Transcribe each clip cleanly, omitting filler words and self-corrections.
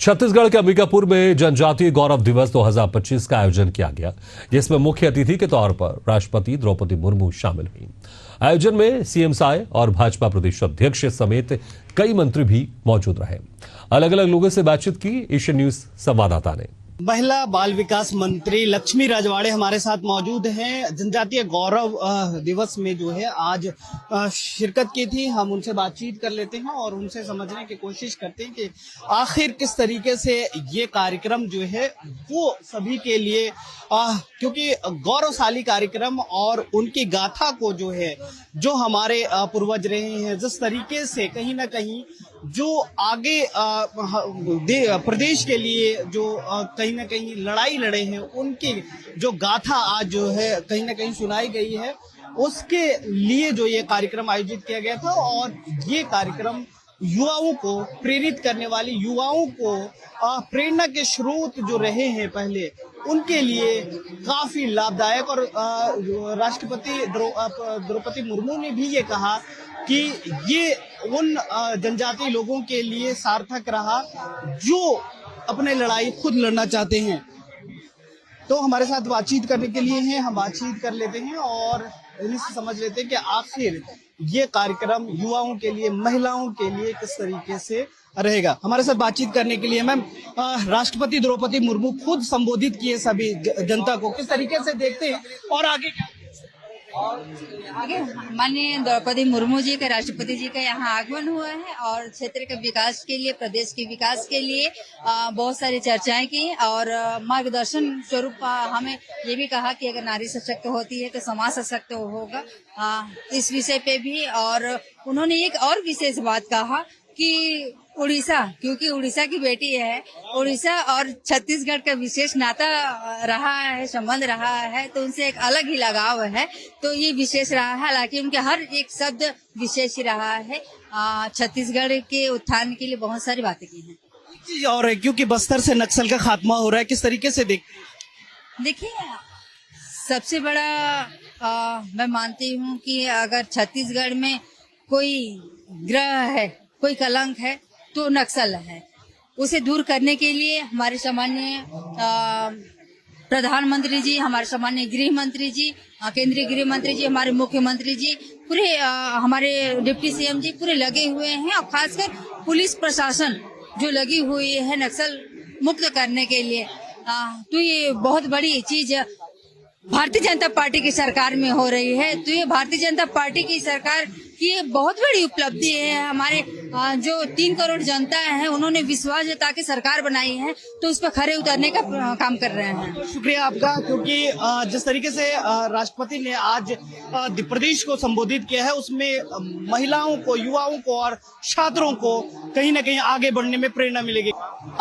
छत्तीसगढ़ के अंबिकापुर में जनजातीय गौरव दिवस 2025 का आयोजन किया गया, जिसमें मुख्य अतिथि के तौर पर राष्ट्रपति द्रौपदी मुर्मू शामिल हुई। आयोजन में सीएम साय और भाजपा प्रदेश अध्यक्ष समेत कई मंत्री भी मौजूद रहे। अलग अलग लोगों से बातचीत की एशियन न्यूज संवाददाता ने। महिला बाल विकास मंत्री लक्ष्मी राजवाड़े हमारे साथ मौजूद हैं। जनजातीय गौरव दिवस में जो है आज शिरकत की थी। हम उनसे बातचीत कर लेते हैं और उनसे समझने की कोशिश करते हैं कि आखिर किस तरीके से ये कार्यक्रम जो है वो सभी के लिए क्योंकि गौरवशाली कार्यक्रम और उनकी गाथा को जो है जो हमारे पूर्वज रहे हैं, जिस तरीके से कहीं ना कहीं जो आगे प्रदेश के लिए जो कहीं ना कहीं लड़ाई लड़े हैं, उनकी जो गाथा आज जो है कहीं ना कहीं सुनाई गई है, उसके लिए जो ये कार्यक्रम आयोजित किया गया था। और ये कार्यक्रम युवाओं को प्रेरित करने वाली, युवाओं को प्रेरणा के स्रोत जो रहे हैं पहले, उनके लिए काफी लाभदायक। और राष्ट्रपति द्रौपदी मुर्मू ने भी ये कहा कि ये उन जनजातीय लोगों के लिए सार्थक रहा जो अपने लड़ाई खुद लड़ना चाहते हैं। तो हमारे साथ बातचीत करने के लिए हैं, हम बातचीत कर लेते हैं और इन्हीं से समझ लेते हैं कि आखिर ये कार्यक्रम युवाओं के लिए, महिलाओं के लिए किस तरीके से रहेगा। हमारे साथ बातचीत करने के लिए मैम, राष्ट्रपति द्रौपदी मुर्मू खुद संबोधित किए सभी जनता को, किस तरीके से देखते हैं और आगे क्या? आगे माननीय द्रौपदी मुर्मू जी का, राष्ट्रपति जी का यहाँ आगमन हुआ है और क्षेत्र के विकास के लिए, प्रदेश के विकास के लिए बहुत सारी चर्चाएं की और मार्गदर्शन स्वरूप हमें ये भी कहा कि अगर नारी सशक्त होती है तो समाज सशक्त होगा, इस विषय पे भी। और उन्होंने एक और विशेष बात कहा कि उड़ीसा, क्योंकि उड़ीसा की बेटी है, उड़ीसा और छत्तीसगढ़ का विशेष नाता रहा है, संबंध रहा है, तो उनसे एक अलग ही लगाव है। तो ये विशेष रहा है, हालांकि उनके हर एक शब्द विशेष ही रहा है। छत्तीसगढ़ के उत्थान के लिए बहुत सारी बातें की हैं। और क्योंकि बस्तर से नक्सल का खात्मा हो रहा है, किस तरीके से देखिए, सबसे बड़ा मैं मानती हूँ कि अगर छत्तीसगढ़ में कोई ग्रह है, कोई कलंक है, तो नक्सल है। उसे दूर करने के लिए हमारे सामान्य प्रधानमंत्री जी, हमारे सामान्य गृह मंत्री जी, केंद्रीय गृह मंत्री जी, हमारे मुख्यमंत्री जी, पूरे हमारे डिप्टी सीएम जी पूरे लगे हुए हैं और खासकर पुलिस प्रशासन जो लगी हुई है नक्सल मुक्त करने के लिए। तो ये बहुत बड़ी चीज भारतीय जनता पार्टी की सरकार में हो रही है। तो ये भारतीय जनता पार्टी की सरकार की बहुत बड़ी उपलब्धि है। हमारे जो 3 करोड़ जनता है, उन्होंने विश्वास जता के सरकार बनाई है, तो उस पर खरे उतरने का काम कर रहे हैं। शुक्रिया आपका, क्योंकि जिस तरीके से राष्ट्रपति ने आज प्रदेश को संबोधित किया है, उसमें महिलाओं को, युवाओं को और छात्रों को कहीं ना कहीं आगे बढ़ने में प्रेरणा मिलेगी।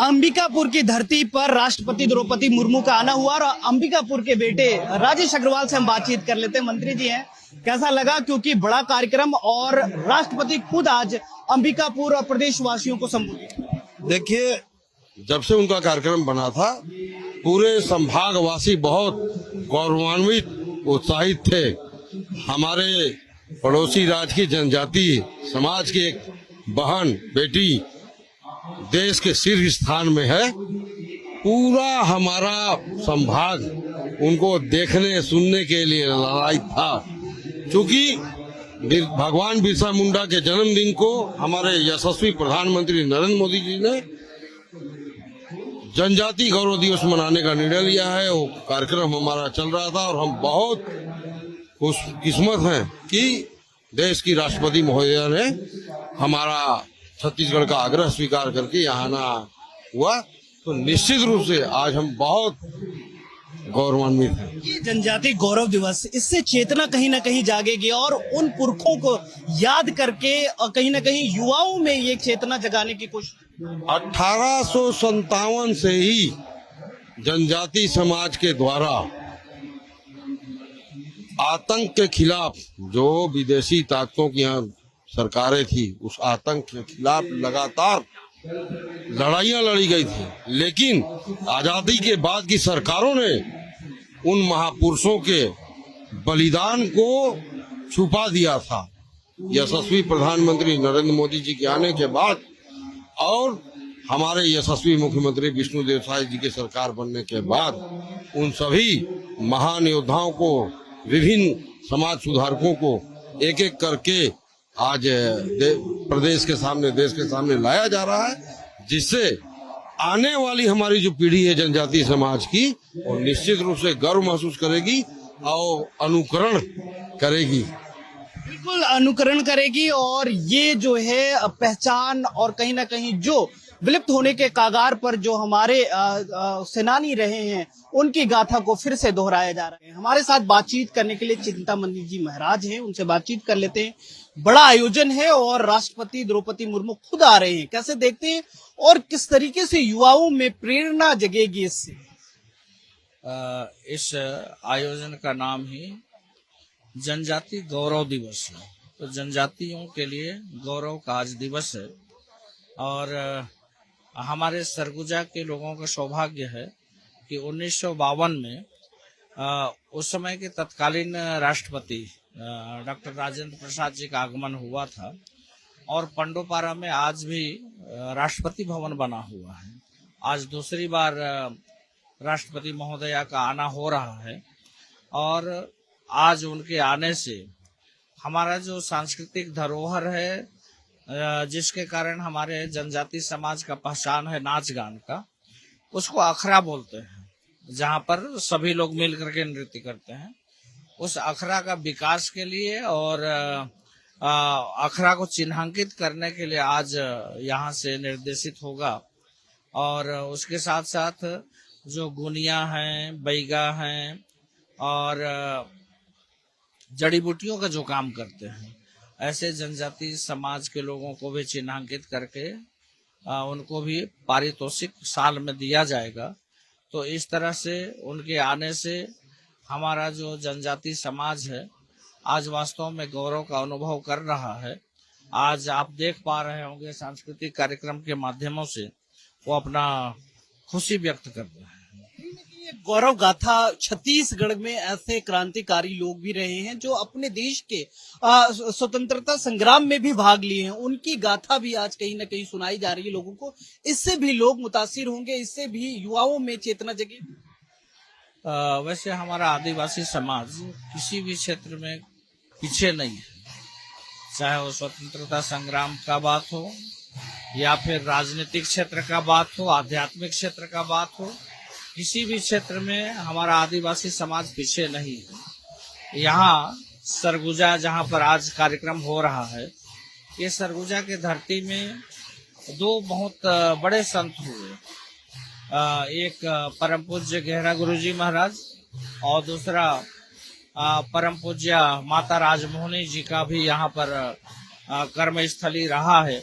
अंबिकापुर की धरती पर राष्ट्रपति द्रौपदी मुर्मू का आना हुआ और अंबिकापुर के बेटे राजेश अग्रवाल से हम बातचीत कर लेते हैं। मंत्री जी हैं, कैसा लगा, क्योंकि बड़ा कार्यक्रम और राष्ट्रपति खुद आज अंबिकापुर और प्रदेशवासियों को संबोधित। देखिए, जब से उनका कार्यक्रम बना था, पूरे संभागवासी बहुत गौरवान्वित, उत्साहित थे। हमारे पड़ोसी राज्य की जनजातीय समाज की एक बहन बेटी देश के शीर्ष स्थान में है। पूरा हमारा संभाग उनको देखने सुनने के लिए ललायित था, क्योंकि भगवान बिरसा मुंडा के जन्मदिन को हमारे यशस्वी प्रधानमंत्री नरेंद्र मोदी जी ने जनजातीय गौरव दिवस मनाने का निर्णय लिया है। वो कार्यक्रम हमारा चल रहा था और हम बहुत खुशकिस्मत हैं कि देश की राष्ट्रपति महोदया ने हमारा छत्तीसगढ़ का आग्रह स्वीकार करके यहाँ आना हुआ। तो निश्चित रूप से आज हम बहुत गौरवान्वित है। ये जनजातीय गौरव दिवस, इससे चेतना कहीं ना कहीं जागेगी और उन पुरखों को याद करके कहीं ना कहीं युवाओं में ये चेतना जगाने की कोशिश। 1857 से ही जनजातीय समाज के द्वारा आतंक के खिलाफ, जो विदेशी ताकतों की यहाँ सरकारें थी, उस आतंक के खिलाफ लगातार लड़ाइयां लड़ी गई थी। लेकिन आजादी के बाद की सरकारों ने उन महापुरुषों के बलिदान को छुपा दिया था। यशस्वी प्रधानमंत्री नरेंद्र मोदी जी के आने के बाद और हमारे यशस्वी मुख्यमंत्री विष्णुदेव साय जी की सरकार बनने के बाद उन सभी महान योद्धाओं को, विभिन्न समाज सुधारकों को एक एक करके आज प्रदेश के सामने, देश के सामने लाया जा रहा है, जिससे आने वाली हमारी जो पीढ़ी है जनजातीय समाज की, वो निश्चित रूप से गर्व महसूस करेगी और अनुकरण करेगी। बिल्कुल अनुकरण करेगी और ये जो है पहचान और कहीं ना कहीं जो विलुप्त होने के कागार पर जो हमारे सेनानी रहे हैं उनकी गाथा को फिर से दोहराया जा रहा है। हमारे साथ बातचीत करने के लिए चिंतामणि जी महाराज हैं, उनसे बातचीत कर लेते हैं। बड़ा आयोजन है और राष्ट्रपति द्रौपदी मुर्मू खुद आ रहे हैं, कैसे देखते हैं और किस तरीके से युवाओं में प्रेरणा जगेगी इससे? इस आयोजन का नाम ही जनजाति गौरव दिवस है। तो जनजातियों के लिए गौरव का आज दिवस है और हमारे सरगुजा के लोगों का सौभाग्य है कि 1952 में उस समय के तत्कालीन राष्ट्रपति डॉक्टर राजेंद्र प्रसाद जी का आगमन हुआ था और पंडोपारा में आज भी राष्ट्रपति भवन बना हुआ है। आज दूसरी बार राष्ट्रपति महोदया का आना हो रहा है और आज उनके आने से हमारा जो सांस्कृतिक धरोहर है, जिसके कारण हमारे जनजाति समाज का पहचान है नाच गान का, उसको अखड़ा बोलते हैं, जहाँ पर सभी लोग मिल करके नृत्य करते हैं। उस अखड़ा का विकास के लिए और अखड़ा को चिन्हांकित करने के लिए आज यहाँ से निर्देशित होगा और उसके साथ साथ जो गुनिया हैं, बैगा हैं और जड़ी बूटियों का जो काम करते हैं, ऐसे जनजाति समाज के लोगों को भी चिन्हांकित करके उनको भी पारितोषिक साल में दिया जाएगा। तो इस तरह से उनके आने से हमारा जो जनजाति समाज है आज वास्तव में गौरव का अनुभव कर रहा है। आज आप देख पा रहे होंगे सांस्कृतिक कार्यक्रम के माध्यमों से वो अपना खुशी व्यक्त कर रहे हैं। गौरव गाथा, छत्तीसगढ़ में ऐसे क्रांतिकारी लोग भी रहे हैं जो अपने देश के स्वतंत्रता संग्राम में भी भाग लिए हैं, उनकी गाथा भी आज कहीं ना कहीं सुनाई जा रही है लोगों को। इससे भी लोग मुतासिर होंगे, इससे भी युवाओं में चेतना जगे। वैसे हमारा आदिवासी समाज किसी भी क्षेत्र में पीछे नहीं है, चाहे वो स्वतंत्रता संग्राम का बात हो या फिर राजनीतिक क्षेत्र का बात हो, आध्यात्मिक क्षेत्र का बात हो, किसी भी क्षेत्र में हमारा आदिवासी समाज पीछे नहीं है। यहाँ सरगुजा जहाँ पर आज कार्यक्रम हो रहा है, ये सरगुजा के धरती में दो बहुत बड़े संत हुए, एक परम पूज्य गहरा गुरुजी महाराज और दूसरा परम पूज्य माता राजमोहनी जी का भी यहाँ पर कर्मस्थली रहा है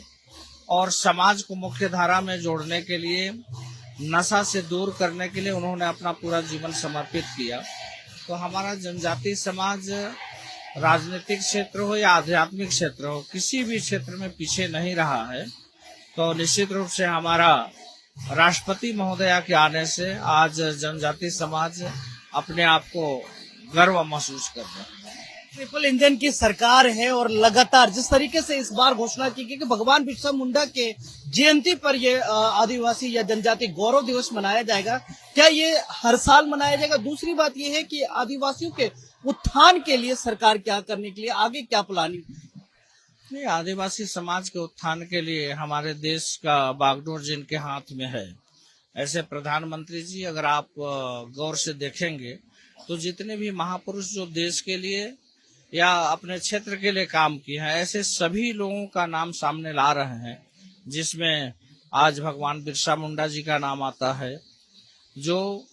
और समाज को मुख्य धारा में जोड़ने के लिए, नशा से दूर करने के लिए उन्होंने अपना पूरा जीवन समर्पित किया। तो हमारा जनजाति समाज राजनीतिक क्षेत्र हो या आध्यात्मिक क्षेत्र हो, किसी भी क्षेत्र में पीछे नहीं रहा है। तो निश्चित रूप से हमारा राष्ट्रपति महोदया के आने से आज जनजाति समाज अपने आप को गर्व महसूस कर रहा है। ट्रिपल इंजन की सरकार है और लगातार जिस तरीके से इस बार घोषणा की गई कि भगवान बिरसा मुंडा के जयंती पर ये आदिवासी या जनजाति गौरव दिवस मनाया जाएगा, क्या ये हर साल मनाया जाएगा? दूसरी बात ये है कि आदिवासियों के उत्थान के लिए सरकार क्या करने के लिए आगे क्या प्लानिंग? नहीं, आदिवासी समाज के उत्थान के लिए हमारे देश का बागडोर जिनके हाथ में है। ऐसे प्रधानमंत्री जी अगर आप गौर से देखेंगे तो जितने भी महापुरुष जो देश के लिए या अपने क्षेत्र के लिए काम किए हैं, ऐसे सभी लोगों का नाम सामने ला रहे हैं, जिसमें आज भगवान बिरसा मुंडा जी का नाम आता है, जो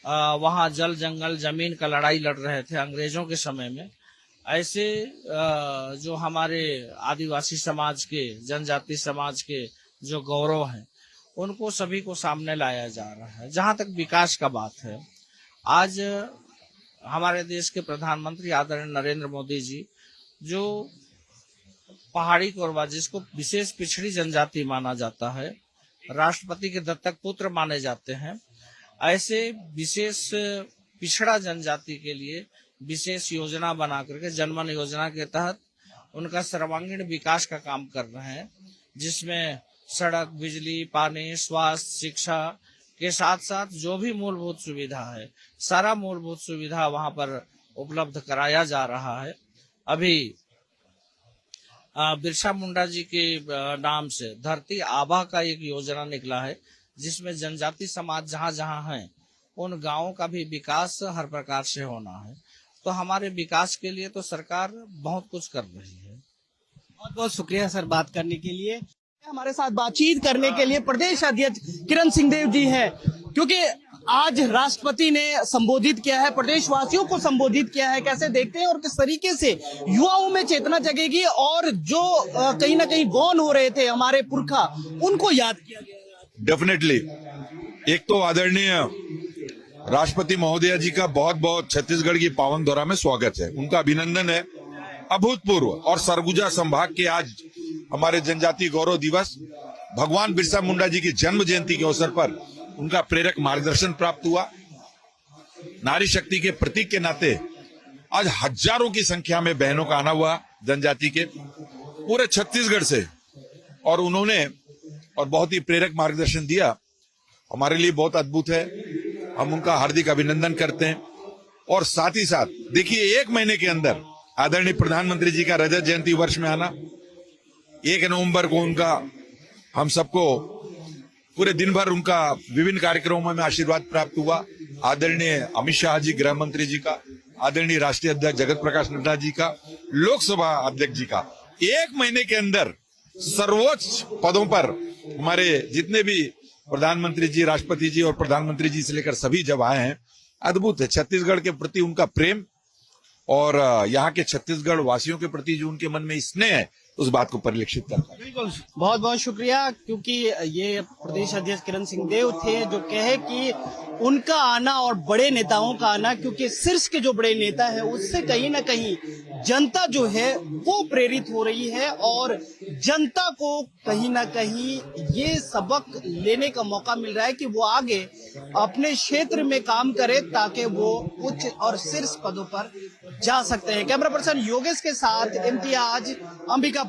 वहाँ जल जंगल जमीन का लड़ाई लड़ रहे थे अंग्रेजों के समय में। ऐसे जो हमारे आदिवासी समाज के, जनजाति समाज के जो गौरव हैं, उनको सभी को सामने लाया जा रहा है। जहाँ तक विकास का बात है, आज हमारे देश के प्रधानमंत्री आदरणीय नरेंद्र मोदी जी, जो पहाड़ी कोरबा जिसको विशेष पिछड़ी जनजाति माना जाता है, राष्ट्रपति के दत्तक पुत्र माने जाते हैं, ऐसे विशेष पिछड़ा जनजाति के लिए विशेष योजना बना करके जनमन योजना के तहत उनका सर्वांगीण विकास का काम कर रहे हैं, जिसमें सड़क, बिजली, पानी, स्वास्थ्य, शिक्षा के साथ साथ जो भी मूलभूत सुविधा है, सारा मूलभूत सुविधा वहां पर उपलब्ध कराया जा रहा है। अभी बिरसा मुंडा जी के नाम से धरती आबा का एक योजना निकला है, जिसमें जनजाति समाज जहाँ जहाँ है उन गांवों का भी विकास हर प्रकार से होना है। तो हमारे विकास के लिए तो सरकार बहुत कुछ कर रही है। बहुत बहुत शुक्रिया सर बात करने के लिए। हमारे साथ बातचीत करने के लिए प्रदेश अध्यक्ष किरण सिंहदेव जी है, क्योंकि आज राष्ट्रपति ने संबोधित किया है, प्रदेशवासियों को संबोधित किया है। कैसे देखते हैं और किस तरीके से युवाओं में चेतना जगेगी और जो कहीं ना कहीं गौन हो रहे थे हमारे पुरखा, उनको याद किया गया। डेफिनेटली एक तो आदरणीय राष्ट्रपति महोदया जी का बहुत बहुत छत्तीसगढ़ की पावन दौरा में स्वागत है, उनका अभिनंदन है। अभूतपूर्व और सरगुजा संभाग के आज हमारे जनजातीय गौरव दिवस, भगवान बिरसा मुंडा जी की जन्म जयंती के अवसर पर उनका प्रेरक मार्गदर्शन प्राप्त हुआ। नारी शक्ति के प्रतीक के नाते आज हजारों की संख्या में बहनों का आना हुआ जनजाति के पूरे छत्तीसगढ़ से, और उन्होंने और बहुत ही प्रेरक मार्गदर्शन दिया। हमारे लिए बहुत अद्भुत है, हम उनका हार्दिक अभिनंदन करते हैं। और साथ ही साथ देखिए, 1 महीने के अंदर आदरणीय प्रधानमंत्री जी का रजत जयंती वर्ष में आना, 1 नवंबर को उनका हम सबको पूरे दिन भर उनका विभिन्न कार्यक्रमों में आशीर्वाद प्राप्त हुआ। आदरणीय अमित शाह जी गृह मंत्री जी का, आदरणीय राष्ट्रीय अध्यक्ष जगत प्रकाश नड्डा जी का, लोकसभा अध्यक्ष जी का, 1 महीने के अंदर सर्वोच्च पदों पर हमारे जितने भी प्रधानमंत्री जी, राष्ट्रपति जी और प्रधानमंत्री जी से लेकर सभी जब आए हैं, अद्भुत है। छत्तीसगढ़ के प्रति उनका प्रेम और यहाँ के छत्तीसगढ़ वासियों के प्रति जो उनके मन में स्नेह है, उस बात को परिलक्षित करता है। बिल्कुल, बहुत बहुत शुक्रिया, क्योंकि ये प्रदेश अध्यक्ष किरण सिंहदेव थे जो कहे कि उनका आना और बड़े नेताओं का आना, क्योंकि शीर्ष के जो बड़े नेता है उससे कहीं ना कहीं जनता जो है वो प्रेरित हो रही है और जनता को कहीं ना कहीं ये सबक लेने का मौका मिल रहा है कि वो आगे अपने क्षेत्र में काम करे ताकि वो उच्च और शीर्ष पदों पर जा सकते हैं। कैमरा पर्सन योगेश के साथ इम्तियाज, अंबिकापुर।